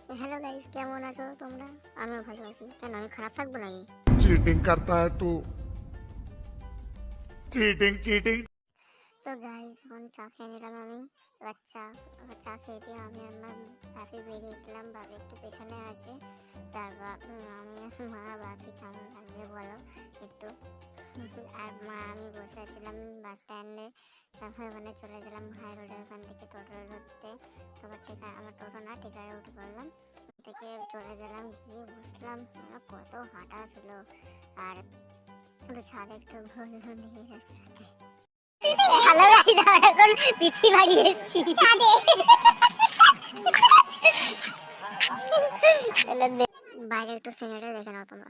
Hello guys, কেমন আছো তোমরা? আমিও ভালো আছি। কেন আমি খারাপ থাকবো নাকি? चीटिंग करता है तू। Cheating cheating. তো গাইস, এখন চা খেয়ে নিলাম আমি। এবার চা খেয়ে দিয়ে আমি আর বাপি বেরিয়েছিলাম। বাপি একটু পেছনে আছে। তারপর আমি মা বাপি কেমন লাগছে বলো একটু। আর মা আমি বসে আছিলাম বাস স্ট্যান্ডে। তারপর ওখানে চলে গেলাম হাই রোডে, ওখান থেকে টোটো ধরতে। তারপর আমার টোটো না টিকারে উঠে পড়লাম। থেকে চলে গেলাম, গিয়ে বসলাম। কত হাঁটা ছিল। আর একটু ছাদে একটু ঘুরলো নিয়ে রাস্তাতে। হ্যালো গাইস, আমরা এখন পিসি বাড়ি এসেছি। বাইরে একটু সিনারি দেখে নাও তোমরা।